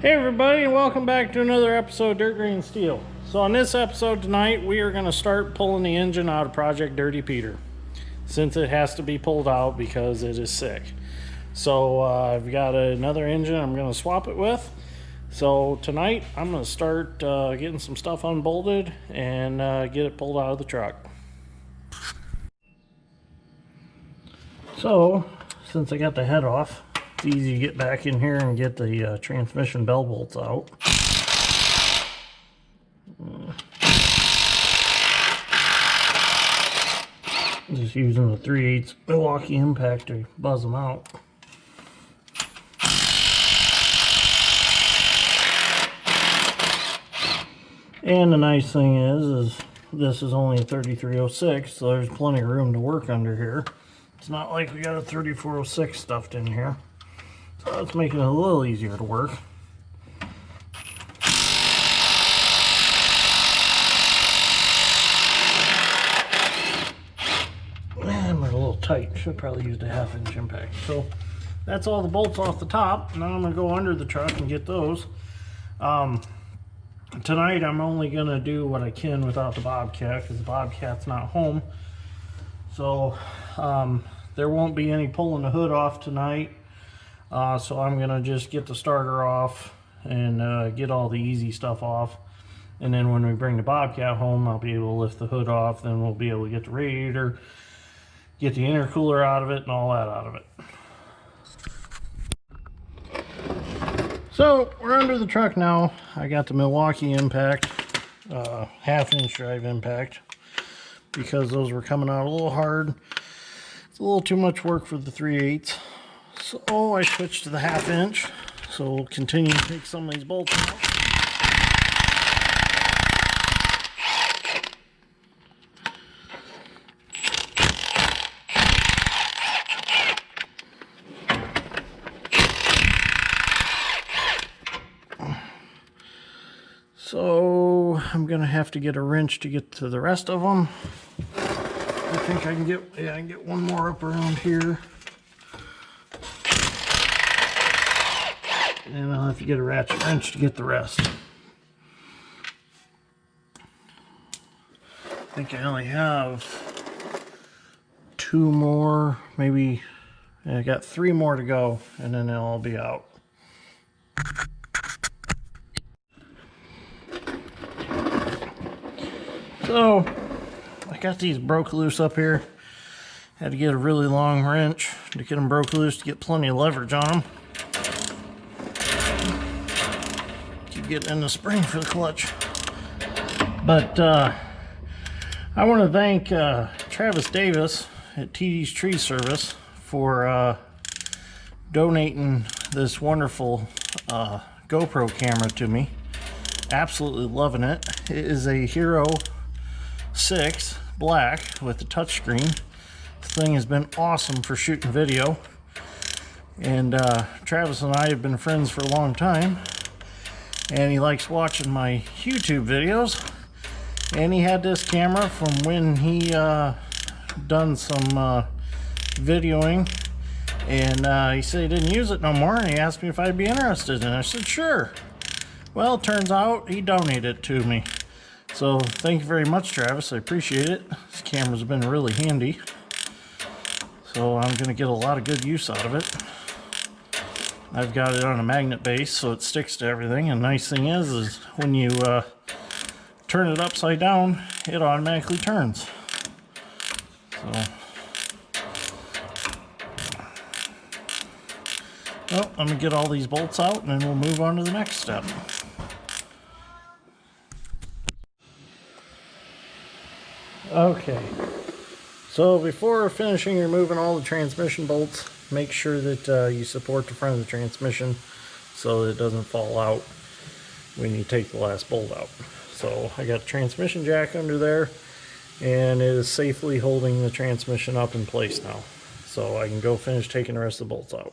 Hey everybody, and welcome back to another episode of Dirt Green Steel. So on this episode tonight, we are going to start pulling the engine out of Project Dirty Peter, since it has to be pulled out because it is sick. So I've got another engine I'm going to swap it with. So tonight I'm going to start getting some stuff unbolted and get it pulled out of the truck. So since I got the head off, it's easy to get back in here and get the transmission bell bolts out. Just using the 3/8 Milwaukee impact to buzz them out. And the nice thing is this is only a 3306, so there's plenty of room to work under here. It's not like we got a 3406 stuffed in here. So that's making it a little easier to work. And we're a little tight. Should probably use a 1/2 inch impact. So that's all the bolts off the top. Now I'm going to go under the truck and get those. Tonight I'm only going to do what I can without the Bobcat because the Bobcat's not home. So there won't be any pulling the hood off tonight. So I'm going to just get the starter off and get all the easy stuff off. And then when we bring the Bobcat home, I'll be able to lift the hood off. Then we'll be able to get the radiator, get the intercooler out of it, and all that out of it. So we're under the truck now. I got the Milwaukee impact, 1/2 inch drive impact, because those were coming out a little hard. It's a little too much work for the 3/8. So I switched to the 1/2 inch. So we'll continue to take some of these bolts out. So I'm gonna have to get a wrench to get to the rest of them. I think I can get one more up around here. And I'll have to get a ratchet wrench to get the rest. I think I only have 2 more, maybe. I got 3 more to go, and then they'll all be out. So I got these broke loose up here. Had to get a really long wrench to get them broke loose to get plenty of leverage on them. Getting in the spring for the clutch. But I want to thank Travis Davis at TD's Tree Service for donating this wonderful GoPro camera to me. Absolutely loving it. It is a Hero 6 black with a touchscreen. This thing has been awesome for shooting video, and Travis and I have been friends for a long time. And he likes watching my YouTube videos, and he had this camera from when he done some videoing, and he said he didn't use it no more, and he asked me if I'd be interested, and I said sure. Well, it turns out he donated it to me, so thank you very much, Travis. I appreciate it. This camera's been really handy, so I'm gonna get a lot of good use out of it. I've got it on a magnet base so it sticks to everything, and the nice thing is when you turn it upside down, it automatically turns. So, well, let me get all these bolts out and then we'll move on to the next step. Okay, so before finishing removing all the transmission bolts, make sure that you support the front of the transmission so that it doesn't fall out when you take the last bolt out. So I got the transmission jack under there, and it is safely holding the transmission up in place now. So I can go finish taking the rest of the bolts out.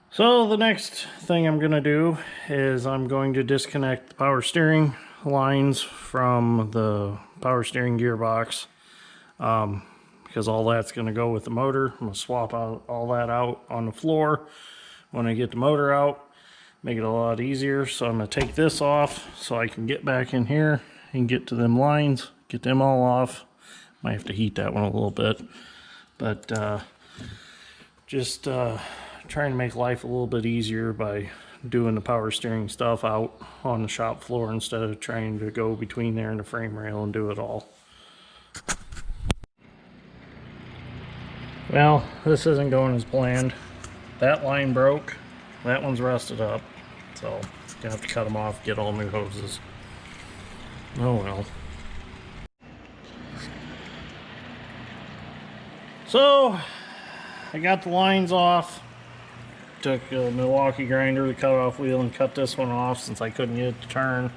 So the next thing I'm going to do is I'm going to disconnect the power steering lines from the power steering gearbox. Because because all that's going to go with the motor. I'm going to swap out all that out on the floor when I get the motor out, make it a lot easier. So I'm going to take this off so I can get back in here and get to them lines, get them all off. Might have to heat that one a little bit, but just trying to make life a little bit easier by doing the power steering stuff out on the shop floor instead of trying to go between there and the frame rail and do it all. Well, this isn't going as planned. That line broke, that one's rusted up, so gonna have to cut them off, get all new hoses. Oh well. So I got the lines off. Took a Milwaukee grinder, the cutoff wheel, and cut this one off since I couldn't get it to turn.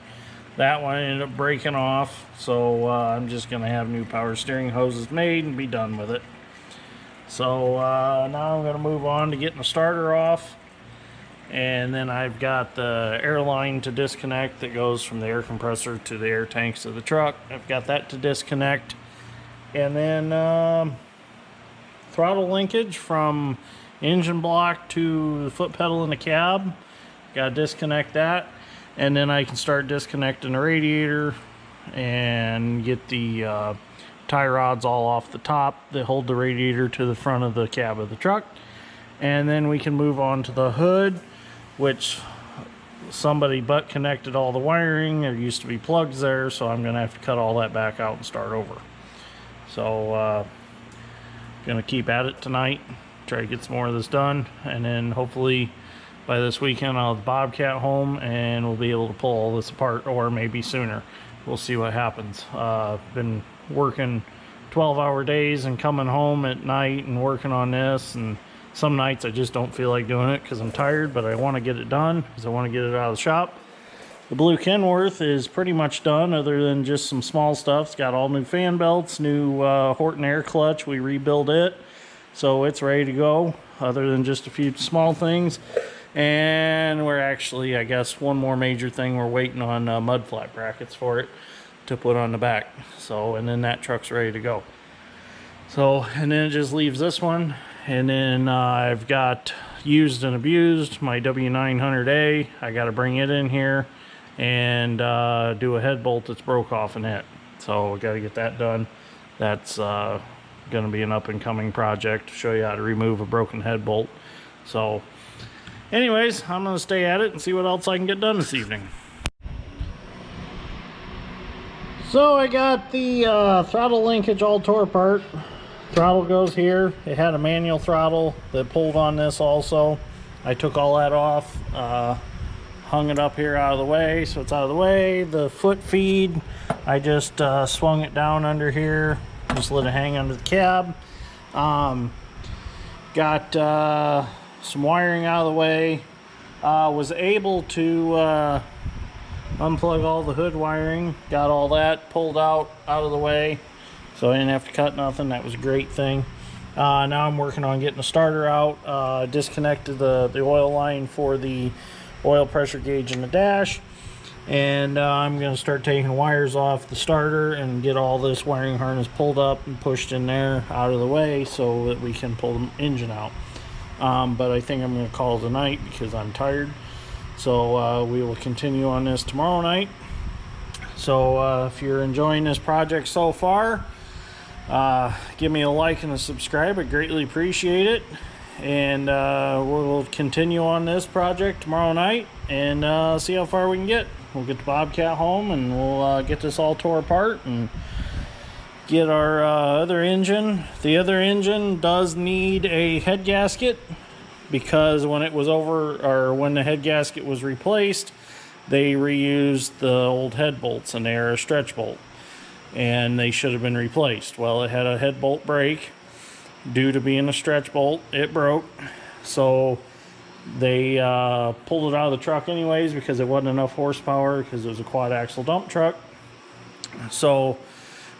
That one ended up breaking off, so I'm just going to have new power steering hoses made and be done with it. So now I'm going to move on to getting the starter off, and then I've got the air line to disconnect that goes from the air compressor to the air tanks of the truck. I've got that to disconnect, and then throttle linkage from engine block to the foot pedal in the cab. Got to disconnect that, and then I can start disconnecting the radiator and get the tie rods all off the top that hold the radiator to the front of the cab of the truck. And then we can move on to the hood, which somebody butt connected all the wiring. There used to be plugs there, so I'm gonna have to cut all that back out and start over. So gonna keep at it tonight, try to get some more of this done, and then hopefully by this weekend I'll have the Bobcat home and we'll be able to pull all this apart, or maybe sooner. We'll see what happens. Been working 12-hour days and coming home at night and working on this, and some nights I just don't feel like doing it because I'm tired, but I want to get it done because I want to get it out of the shop. The blue Kenworth is pretty much done other than just some small stuff. It's got all new fan belts, new Horton air clutch. We rebuilt it, so it's ready to go other than just a few small things. And we're actually, I guess, one more major thing, we're waiting on mud flat brackets for it to put on the back. So, and then that truck's ready to go. So, and then it just leaves this one. And then I've got used and abused, my W900A. I got to bring it in here and do a head bolt that's broke off in it. So I got to get that done. That's going to be an up and coming project to show you how to remove a broken head bolt. So anyways, I'm going to stay at it and see what else I can get done this evening. So I got the throttle linkage all tore apart. Throttle goes here. It had a manual throttle that pulled on this also. I took all that off, hung it up here out of the way, so it's out of the way. The foot feed, I just swung it down under here, just let it hang under the cab. Got some wiring out of the way. Was able to unplug all the hood wiring, got all that pulled out of the way, so I didn't have to cut nothing. That was a great thing. Now I'm working on getting the starter out. Disconnected the oil line for the oil pressure gauge in the dash, and I'm going to start taking wires off the starter and get all this wiring harness pulled up and pushed in there out of the way so that we can pull the engine out. But I think I'm going to call it a night because I'm tired. So we will continue on this tomorrow night. So if you're enjoying this project so far, give me a like and a subscribe. I greatly appreciate it. And we'll continue on this project tomorrow night and see how far we can get. We'll get the Bobcat home and we'll get this all tore apart and get our other engine. The other engine does need a head gasket because when it was when the head gasket was replaced, they reused the old head bolts and they are a stretch bolt and they should have been replaced. Well, it had a head bolt break due to being a stretch bolt. It broke, so they pulled it out of the truck anyways because it wasn't enough horsepower because it was a quad axle dump truck. So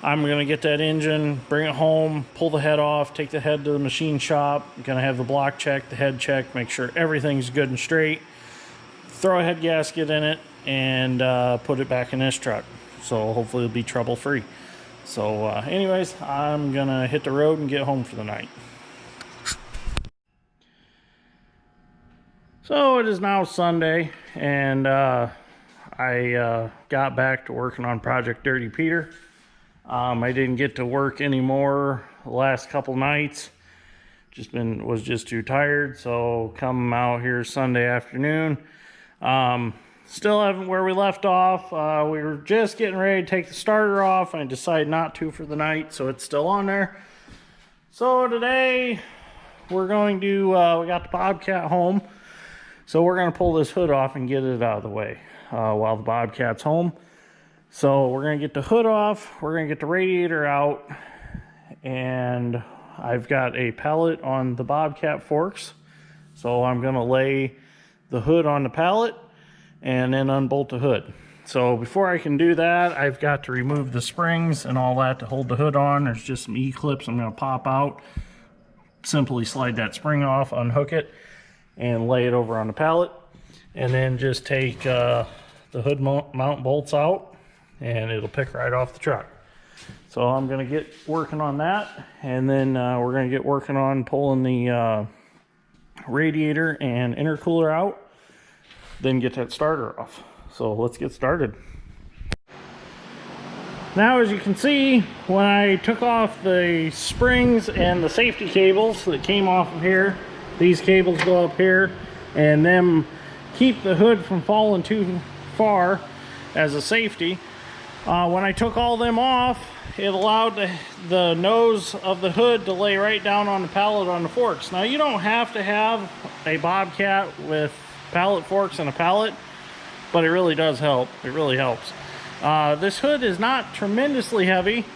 I'm going to get that engine, bring it home, pull the head off, take the head to the machine shop. I'm going to have the block checked, the head checked, make sure everything's good and straight. Throw a head gasket in it and put it back in this truck. So hopefully it'll be trouble free. So anyways, I'm gonna hit the road and get home for the night. So it is now Sunday, and I got back to working on Project Dirty Peter. I didn't get to work anymore the last couple nights. Was just too tired. So come out here Sunday afternoon. Still haven't where we left off. We were just getting ready to take the starter off, and I decided not to for the night, so it's still on there. So today we're going to we got the Bobcat home. So we're going to pull this hood off and get it out of the way while the Bobcat's home. So we're going to get the hood off, we're going to get the radiator out, and I've got a pallet on the Bobcat forks. So I'm going to lay the hood on the pallet and then unbolt the hood. So before I can do that, I've got to remove the springs and all that to hold the hood on. There's just some E-clips I'm going to pop out. Simply slide that spring off, unhook it, and lay it over on the pallet, and then just take the hood mount bolts out, and it'll pick right off the truck. So I'm going to get working on that, and then we're going to get working on pulling the radiator and intercooler out, then get that starter off. So let's get started. Now, as you can see, when I took off the springs and the safety cables that came off of here, these cables go up here, and them keep the hood from falling too far as a safety. When I took all them off, it allowed the nose of the hood to lay right down on the pallet on the forks. Now, you don't have to have a Bobcat with pallet forks and a pallet, but it really does help. It really helps. This hood is not tremendously heavy,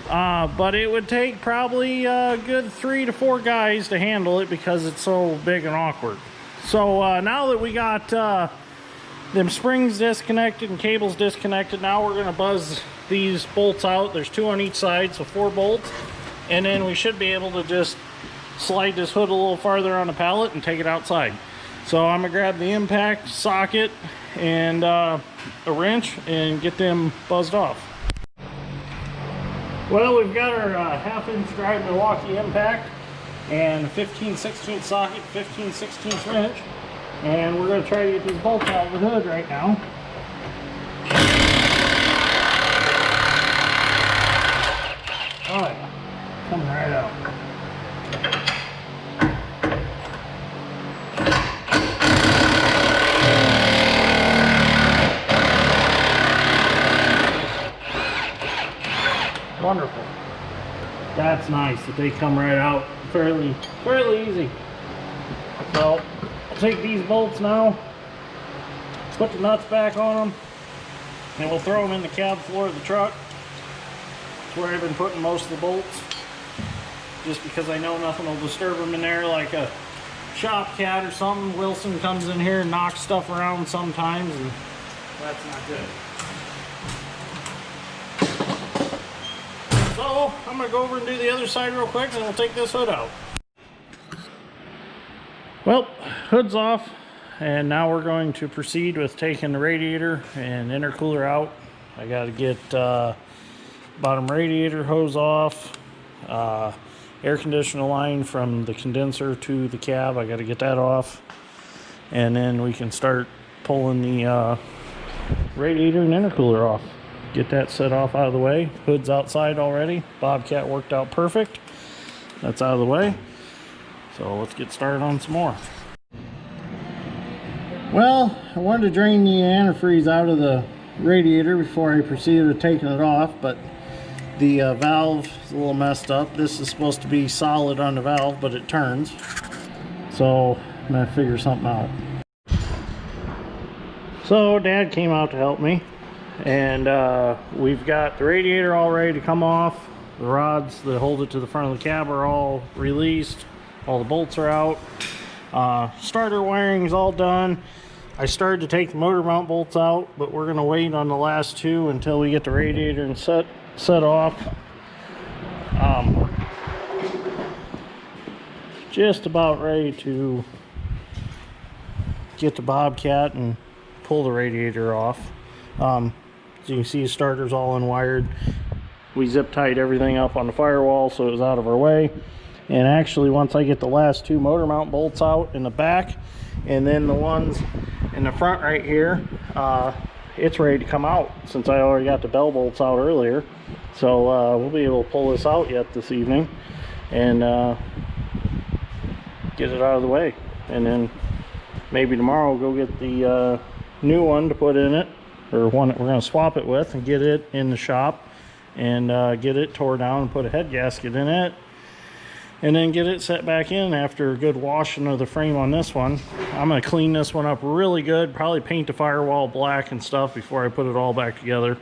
but it would take probably a good 3 to 4 guys to handle it because it's so big and awkward. So now that we got them springs disconnected and cables disconnected, now we're going to buzz these bolts out. There's 2 on each side, so 4 bolts, and then we should be able to just slide this hood a little farther on the pallet and take it outside. So I'm going to grab the impact socket and a wrench and get them buzzed off. Well, we've got our 1/2-inch drive Milwaukee impact and a 15/16 socket, 15/16 wrench, and we're going to try to get these bolts out of the hood right now. Oh yeah, coming right out. Wonderful. That's nice that they come right out fairly easy. So I'll take these bolts now, put the nuts back on them, and we'll throw them in the cab floor of the truck. That's where I've been putting most of the bolts, just because I know nothing will disturb them in there, like a shop cat or something. Wilson comes in here and knocks stuff around sometimes, and that's not good. So I'm going to go over and do the other side real quick, and we'll take this hood out. Well, hood's off, and now we're going to proceed with taking the radiator and intercooler out. I got to get bottom radiator hose off, air conditioner line from the condenser to the cab. I got to get that off, and then we can start pulling the radiator and intercooler off. Get that set off out of the way. Hood's outside already. Bobcat worked out perfect. That's out of the way. So let's get started on some more. Well, I wanted to drain the antifreeze out of the radiator before I proceeded with taking it off, but the valve is a little messed up. This is supposed to be solid on the valve, but it turns. So I'm gonna figure something out. So Dad came out to help me, and we've got the radiator all ready to come off. The rods that hold it to the front of the cab are all released. All the bolts are out. Starter wiring is all done. I started to take the motor mount bolts out, but we're going to wait on the last 2 until we get the radiator and set off. Just about ready to get the Bobcat and pull the radiator off. As you can see, the starter's all unwired. we zip tied everything up on the firewall so it was out of our way. And actually, once I get the last 2 motor mount bolts out in the back, and then the ones in the front right here, it's ready to come out since I already got the bell bolts out earlier. So we'll be able to pull this out yet this evening and get it out of the way. And then maybe tomorrow we'll go get the new one to put in it, or one that we're going to swap it with, and get it in the shop and get it tore down and put a head gasket in it, and then get it set back in after a good washing of the frame on this one. I'm going to clean this one up really good, probably paint the firewall black and stuff before I put it all back together,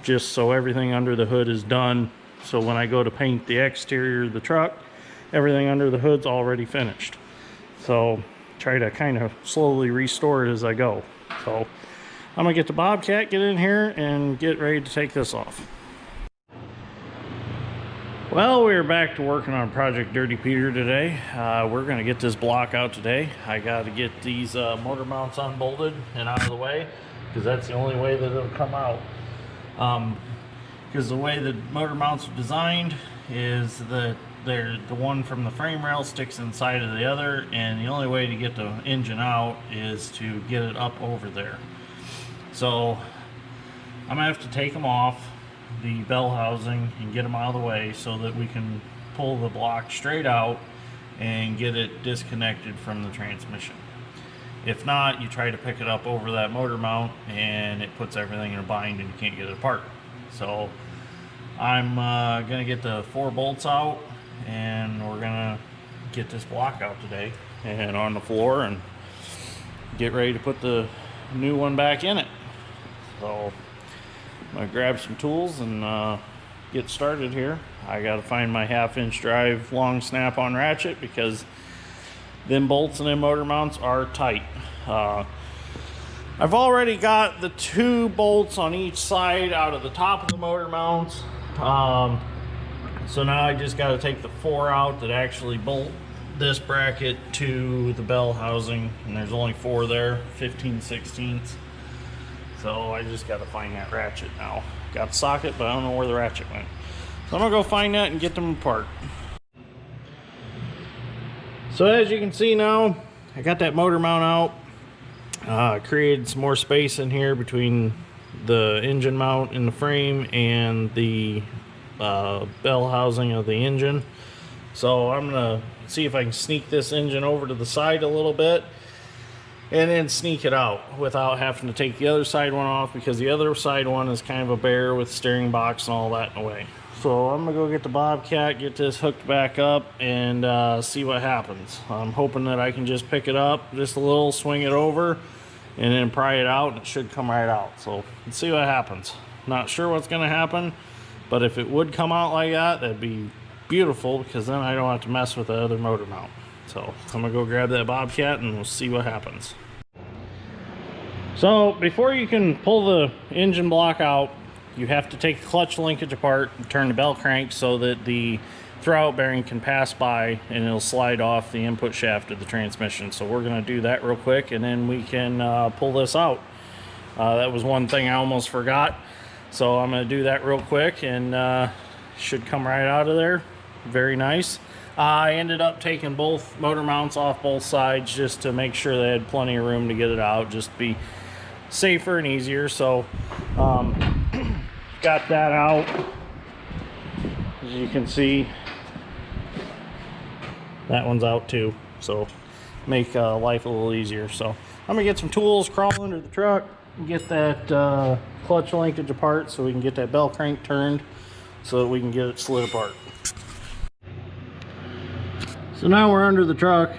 just so everything under the hood is done. So when I go to paint the exterior of the truck, everything under the hood's already finished. So try to kind of slowly restore it as I go. So I'm gonna get the Bobcat, get in here, and get ready to take this off. Well, we're back to working on Project Dirty Peter today. We're going to get this block out today. I got to get these motor mounts unbolted and out of the way, because that's the only way that it'll come out. Because the way the motor mounts are designed is that the one from the frame rail sticks inside of the other, and the only way to get the engine out is to get it up over there. So I'm going to have to take them off the bell housing and get them out of the way so that we can pull the block straight out and get it disconnected from the transmission. If not, you try to pick it up over that motor mount and it puts everything in a bind and you can't get it apart. So I'm gonna get the 4 bolts out, and we're gonna get this block out today and on the floor and get ready to put the new one back in it. So I'm gonna grab some tools and get started here. I gotta find my 1/2-inch drive long snap-on ratchet, because them bolts and them motor mounts are tight. I've already got the 2 bolts on each side out of the top of the motor mounts. So now I just got to take the 4 out that actually bolt this bracket to the bell housing, and there's only 4 there, 15/16. So I just got to find that ratchet now. Got the socket, but I don't know where the ratchet went. So I'm gonna go find that and get them apart. So as you can see now, I got that motor mount out. Created some more space in here between the engine mount in the frame and the bell housing of the engine. So I'm gonna see if I can sneak this engine over to the side a little bit and then sneak it out without having to take the other side one off, because the other side one is kind of a bear with steering box and all that in the way. So I'm gonna go get the Bobcat, get this hooked back up, and see what happens. I'm hoping that I can just pick it up just a little, swing it over, and then pry it out, and it should come right out. So let's see what happens. Not sure what's gonna happen, but if it would come out like that, that'd be beautiful, because then I don't have to mess with the other motor mount. So I'm gonna go grab that Bobcat and we'll see what happens. So before you can pull the engine block out, you have to take the clutch linkage apart and turn the bell crank so that the throwout bearing can pass by and it'll slide off the input shaft of the transmission. So we're gonna do that real quick, and then we can pull this out. That was one thing I almost forgot. So I'm gonna do that real quick, and should come right out of there. Very nice. I ended up taking both motor mounts off both sides just to make sure they had plenty of room to get it out, just to be safer and easier. So got that out. As you can see, that one's out too, so make life a little easier. So I'm gonna get some tools, crawl under the truck, and get that clutch linkage apart so we can get that bell crank turned so that we can get it slid apart. So now we're under the truck,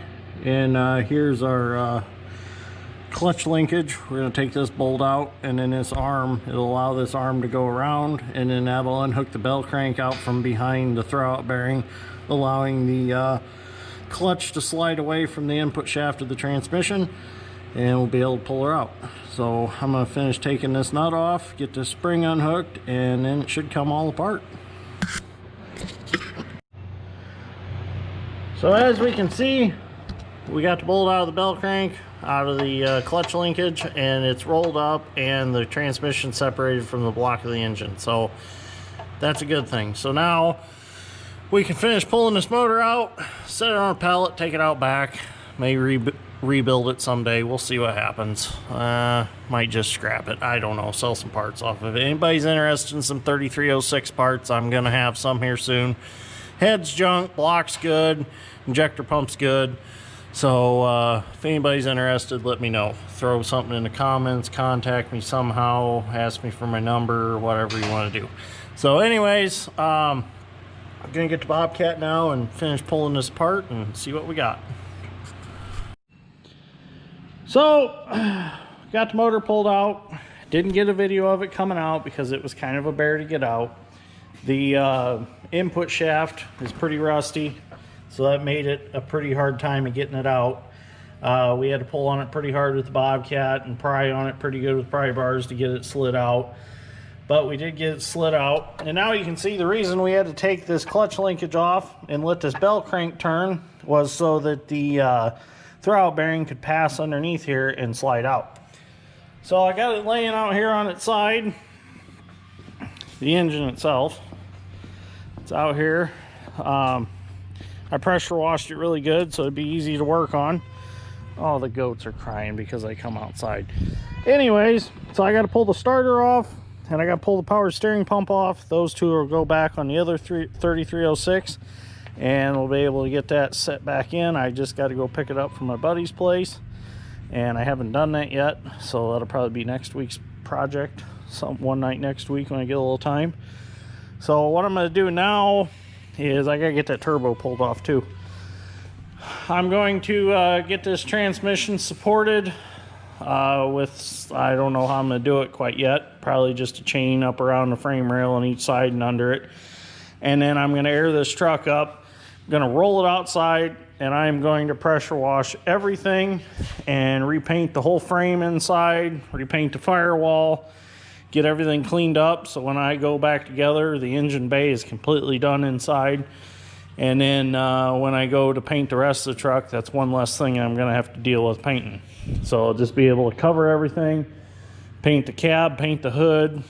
and here's our clutch linkage. We're going to take this bolt out, and then this arm, it'll allow this arm to go around, and then that'll unhook the bell crank out from behind the throwout bearing, allowing the clutch to slide away from the input shaft of the transmission, and we'll be able to pull her out. So I'm going to finish taking this nut off, get this spring unhooked, and then it should come all apart. So as we can see, we got the bolt out of the bell crank, out of the clutch linkage, and it's rolled up, and the transmission separated from the block of the engine. So that's a good thing. So now we can finish pulling this motor out, set it on a pallet, take it out back. May rebuild it someday. We'll see what happens. Might just scrap it. I don't know. Sell some parts off of it. Anybody's interested in some 3306 parts, I'm going to have some here soon. Head's junk, block's good, injector pump's good. So if anybody's interested, let me know. Throw something in the comments, contact me somehow, ask me for my number, or whatever you want to do. So anyways, I'm going to get the Bobcat now and finish pulling this apart and see what we got. So, got the motor pulled out. Didn't get a video of it coming out because it was kind of a bear to get out. The input shaft is pretty rusty, so that made it a pretty hard time of getting it out. We had to pull on it pretty hard with the Bobcat and pry on it pretty good with pry bars to get it slid out. But we did get it slid out. And now you can see the reason we had to take this clutch linkage off and let this bell crank turn was so that the throwout bearing could pass underneath here and slide out. So I got it laying out here on its side. The engine itself, it's out here. I pressure washed it really good so it'd be easy to work on. Oh, the goats are crying because I come outside. Anyways, so I got to pull the starter off and I got to pull the power steering pump off. Those two will go back on the other 3306. And we'll be able to get that set back in. I just got to go pick it up from my buddy's place, and I haven't done that yet, so that'll probably be next week's project, one night next week when I get a little time. So what I'm going to do now is I got to get that turbo pulled off too. I'm going to get this transmission supported with, I don't know how I'm going to do it quite yet, probably just a chain up around the frame rail on each side and under it. And then I'm going to air this truck up, going to roll it outside, and I'm going to pressure wash everything and repaint the whole frame inside, repaint the firewall, get everything cleaned up so when I go back together the engine bay is completely done inside. And then when I go to paint the rest of the truck, that's one less thing I'm going to have to deal with painting. So I'll just be able to cover everything, paint the cab, paint the hood,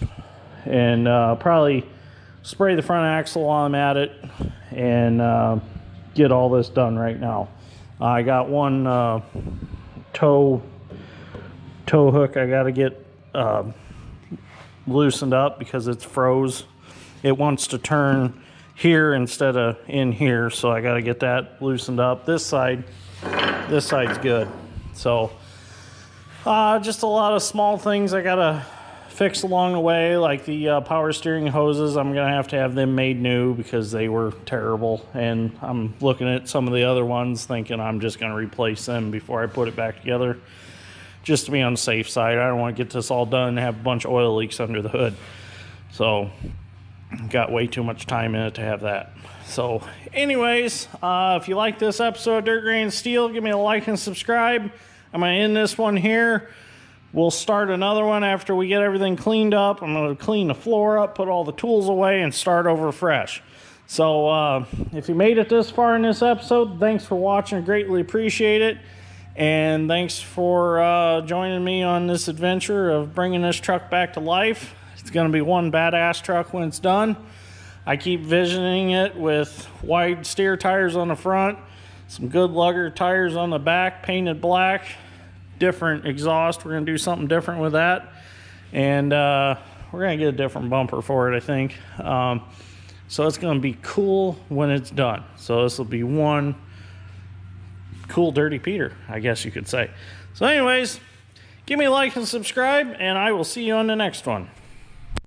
and probably spray the front axle while I'm at it, and get all this done right now. I got one tow hook I got to get loosened up because it's froze. It wants to turn here instead of in here, so I got to get that loosened up. This side's good. So just a lot of small things I got to fix along the way, like the power steering hoses. I'm gonna have to have them made new because they were terrible, and I'm looking at some of the other ones thinking I'm just gonna replace them before I put it back together, just to be on the safe side. I don't want to get this all done and have a bunch of oil leaks under the hood. So got way too much time in it to have that. So anyways, if you like this episode of Dirt Grain Steel, give me a like and subscribe. I'm gonna end this one here. We'll start another one after we get everything cleaned up. I'm going to clean the floor up, put all the tools away, and start over fresh. So if you made it this far in this episode, thanks for watching. I greatly appreciate it. And thanks for joining me on this adventure of bringing this truck back to life. It's going to be one badass truck when it's done. I keep visioning it with wide steer tires on the front, some good lugger tires on the back, painted black. Different exhaust. We're going to do something different with that, and we're going to get a different bumper for it, I think. So it's going to be cool when it's done. So this will be one cool Dirty Peter, I guess you could say. So anyways, give me a like and subscribe, and I will see you on the next one.